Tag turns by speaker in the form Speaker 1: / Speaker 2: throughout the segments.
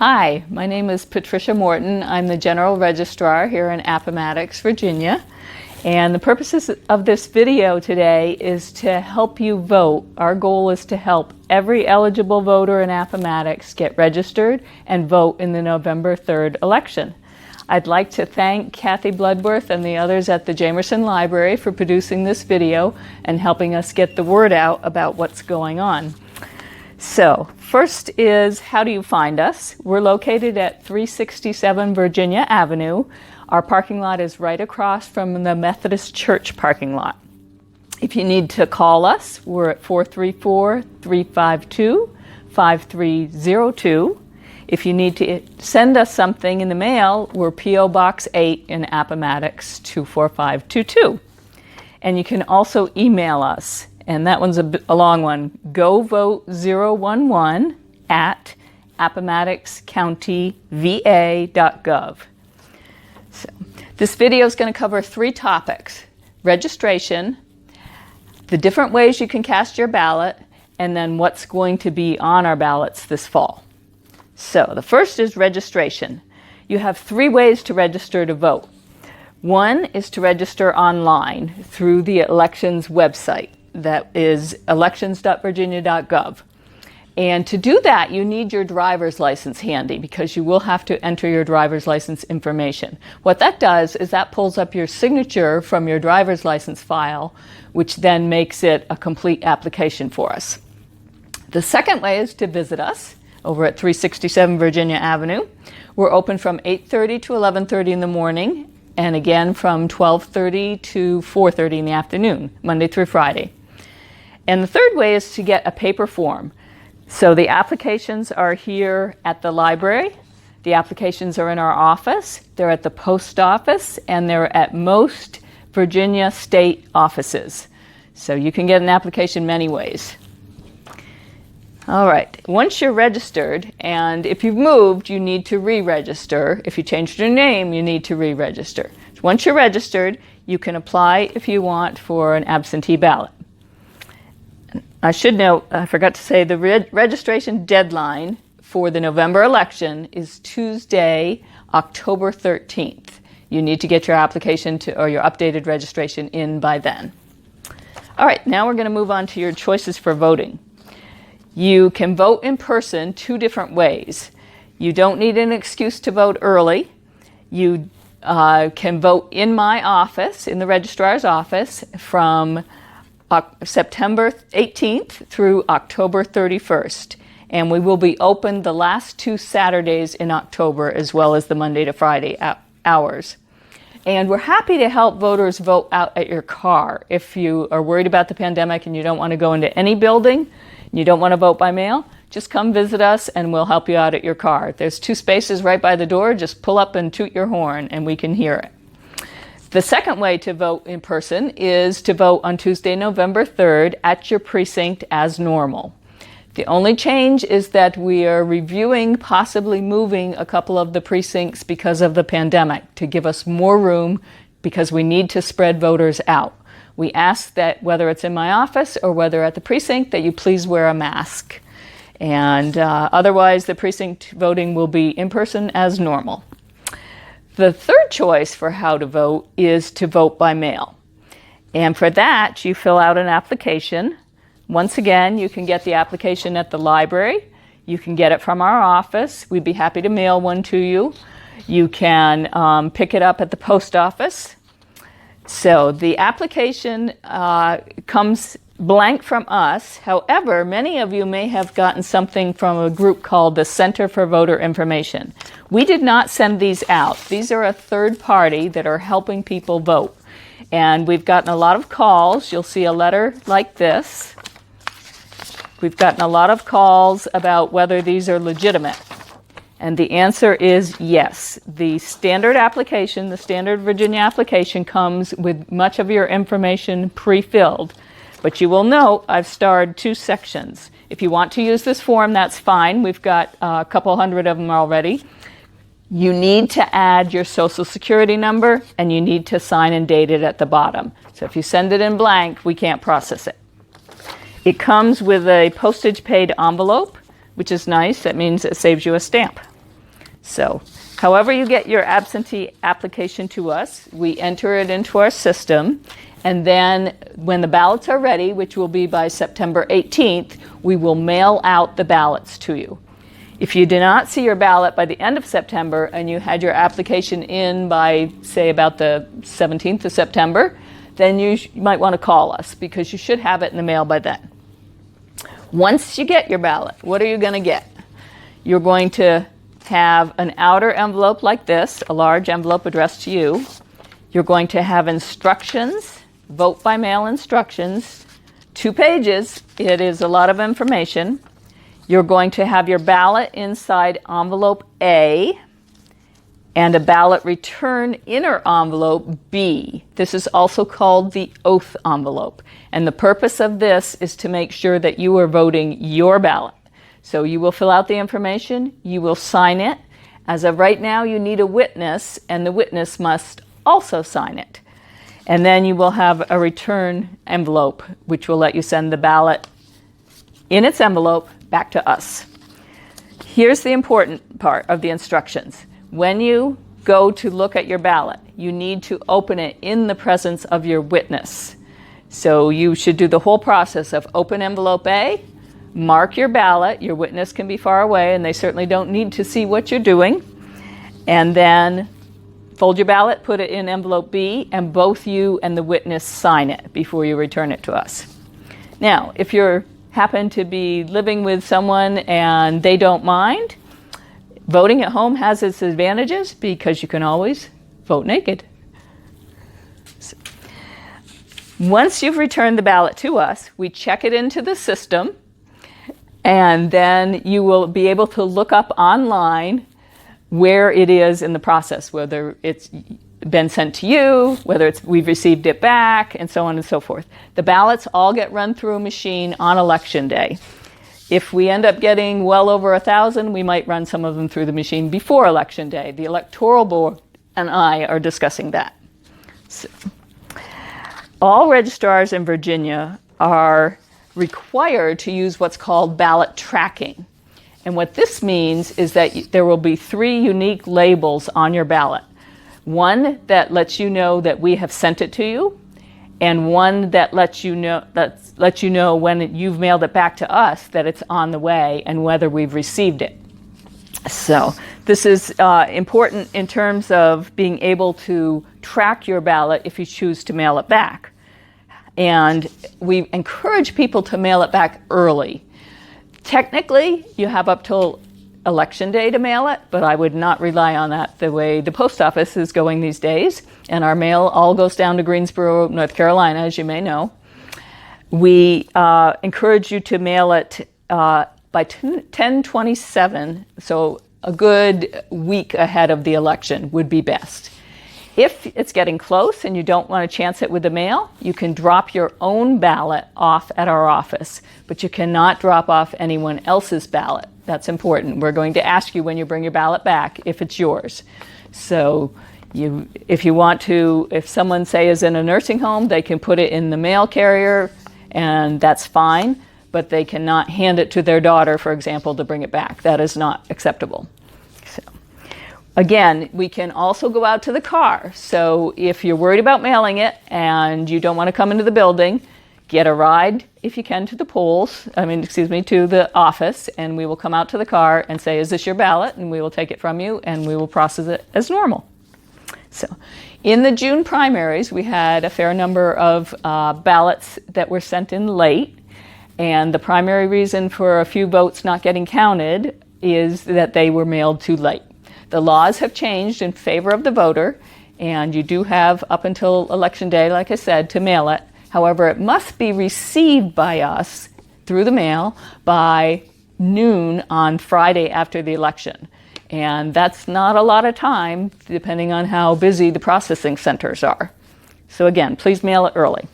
Speaker 1: Hi, my name is Patricia Morton. I'm the General Registrar here in Appomattox, Virginia. And the purposes of this video today is to help you vote. Our goal is to help every eligible voter in Appomattox get registered and vote in the November 3rd election. I'd like to thank Kathy Bloodworth and the others at the Jamerson Library for producing this video and helping us get the word out about what's going on. So, first is, how do you find us? We're located at 367 Virginia Avenue. Our parking lot is right across from the Methodist Church parking lot. If you need to call us, we're at 434-352-5302. If you need to send us something in the mail, we're P.O. Box 8 in Appomattox 24522. And you can also email us. And that one's a long one, govote011 at appomattoxcountyva.gov. So, this video is going to cover 3 topics: registration, the different ways you can cast your ballot, and then what's going to be on our ballots this fall. So, the first is registration. You have 3 ways to register to vote. One is to register online through the elections website. That is elections.virginia.gov. And to do that, you need your driver's license handy because you will have to enter your driver's license information. What that does is that pulls up your signature from your driver's license file, which then makes it a complete application for us. The second way is to visit us over at 367 Virginia Avenue. We're open from 8:30 to 11:30 in the morning, and again from 12:30 to 4:30 in the afternoon, Monday through Friday. And the third way is to get a paper form. So the applications are here at the library. The applications are in our office. They're at the post office, and they're at most Virginia state offices. So you can get an application many ways. All right, once you're registered, and if you've moved, you need to re-register. If you changed your name, you need to re-register. Once you're registered, you can apply if you want for an absentee ballot. I should note, I forgot to say, the registration deadline for the November election is Tuesday, October 13th. You need to get your application or your updated registration in by then. All right, now we're going to move on to your choices for voting. You can vote in person 2 different ways. You don't need an excuse to vote early. You can vote in my office, in the registrar's office, from September 18th through October 31st. And we will be open the last 2 Saturdays in October, as well as the Monday to Friday hours. And we're happy to help voters vote out at your car. If you are worried about the pandemic and you don't want to go into any building, you don't want to vote by mail, just come visit us and we'll help you out at your car. There's 2 spaces right by the door. Just pull up and toot your horn and we can hear it. The second way to vote in person is to vote on Tuesday, November 3rd at your precinct as normal. The only change is that we are reviewing possibly moving a couple of the precincts because of the pandemic to give us more room because we need to spread voters out. We ask that whether it's in my office or whether at the precinct that you please wear a mask. And otherwise the precinct voting will be in person as normal. The third choice for how to vote is to vote by mail. And for that, you fill out an application. Once again, you can get the application at the library. You can get it from our office. We'd be happy to mail one to you. You can pick it up at the post office. So the application comes blank from us. However, many of you may have gotten something from a group called the Center for Voter Information. We did not send these out. These are a third party that are helping people vote. And we've gotten a lot of calls. You'll see a letter like this. We've gotten a lot of calls about whether these are legitimate. And the answer is yes. The standard application, the standard Virginia application, comes with much of your information pre-filled. But you will note I've starred 2 sections. If you want to use this form, that's fine. We've got a couple hundred of them already. You need to add your social security number, and you need to sign and date it at the bottom. So if you send it in blank, we can't process it. It comes with a postage paid envelope, which is nice. That means it saves you a stamp. So, however you get your absentee application to us, we enter it into our system, and then when the ballots are ready, which will be by September 18th, we will mail out the ballots to you. If you do not see your ballot by the end of September and you had your application in by, say, about the 17th of September, then you might want to call us because you should have it in the mail by then. Once you get your ballot, what are you going to get? You're going to have an outer envelope like this, a large envelope addressed to you. You're going to have instructions, vote by mail instructions, 2 pages. It is a lot of information. You're going to have your ballot inside envelope A and a ballot return inner envelope B. This is also called the oath envelope. And the purpose of this is to make sure that you are voting your ballot. So you will fill out the information, you will sign it. As of right now, you need a witness, and the witness must also sign it. And then you will have a return envelope, which will let you send the ballot in its envelope back to us. Here's the important part of the instructions. When you go to look at your ballot, you need to open it in the presence of your witness. So you should do the whole process of open envelope A, mark your ballot. Your witness can be far away and they certainly don't need to see what you're doing. And then fold your ballot, put it in envelope B, and both you and the witness sign it before you return it to us. Now, if you happen to be living with someone and they don't mind, voting at home has its advantages because you can always vote naked. So, once you've returned the ballot to us, we check it into the system, and then you will be able to look up online where it is in the process, whether it's been sent to you, whether we've received it back, and so on and so forth. The ballots all get run through a machine on Election Day. If we end up getting well over 1,000, we might run some of them through the machine before Election Day. The Electoral Board and I are discussing that. So, all registrars in Virginia are required to use what's called ballot tracking. And what this means is that there will be 3 unique labels on your ballot. One that lets you know that we have sent it to you, and one that lets you know when you've mailed it back to us that it's on the way and whether we've received it. So this is important in terms of being able to track your ballot if you choose to mail it back. And we encourage people to mail it back early. Technically, you have up till Election Day to mail it, but I would not rely on that the way the post office is going these days. And our mail all goes down to Greensboro, North Carolina, as you may know. We encourage you to mail it by 10/27, so a good week ahead of the election would be best. If it's getting close and you don't want to chance it with the mail, you can drop your own ballot off at our office, but you cannot drop off anyone else's ballot. That's important. We're going to ask you when you bring your ballot back if it's yours. So if you want to, if someone, say, is in a nursing home, they can put it in the mail carrier, and that's fine, but they cannot hand it to their daughter, for example, to bring it back. That is not acceptable. So, again, we can also go out to the car. So if you're worried about mailing it and you don't want to come into the building, get a ride, if you can, to the polls, to the office, and we will come out to the car and say, is this your ballot? And we will take it from you and we will process it as normal. So in the June primaries, we had a fair number of ballots that were sent in late. And the primary reason for a few votes not getting counted is that they were mailed too late. The laws have changed in favor of the voter, and you do have up until Election Day, like I said, to mail it. However, it must be received by us through the mail by noon on Friday after the election. And that's not a lot of time, depending on how busy the processing centers are. So again, please mail it early.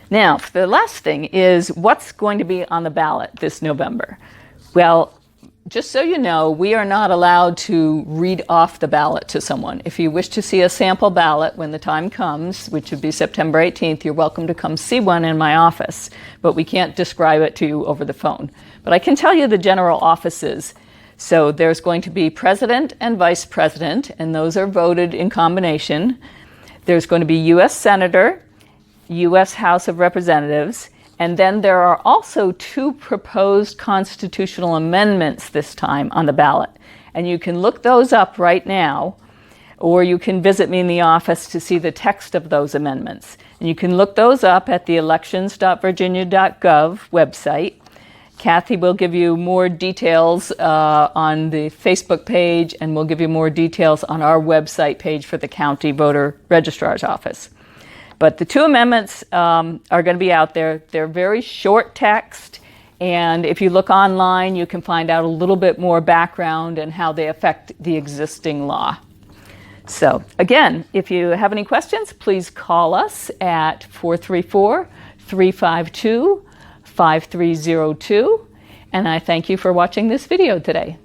Speaker 1: Now, the last thing is what's going to be on the ballot this November. Well, just so you know, we are not allowed to read off the ballot to someone. If you wish to see a sample ballot when the time comes, which would be September 18th, you're welcome to come see one in my office, but we can't describe it to you over the phone. But I can tell you the general offices. So there's going to be president and vice president, and those are voted in combination. There's going to be U.S. Senator, U.S. House of Representatives, and then there are also 2 proposed constitutional amendments this time on the ballot. And you can look those up right now, or you can visit me in the office to see the text of those amendments. And you can look those up at the elections.virginia.gov website. Kathy will give you more details on the Facebook page, and we'll give you more details on our website page for the County Voter Registrar's Office. But the 2 amendments are going to be out there. They're very short text, and if you look online, you can find out a little bit more background and how they affect the existing law. So again, if you have any questions, please call us at 434-352-5302, and I thank you for watching this video today.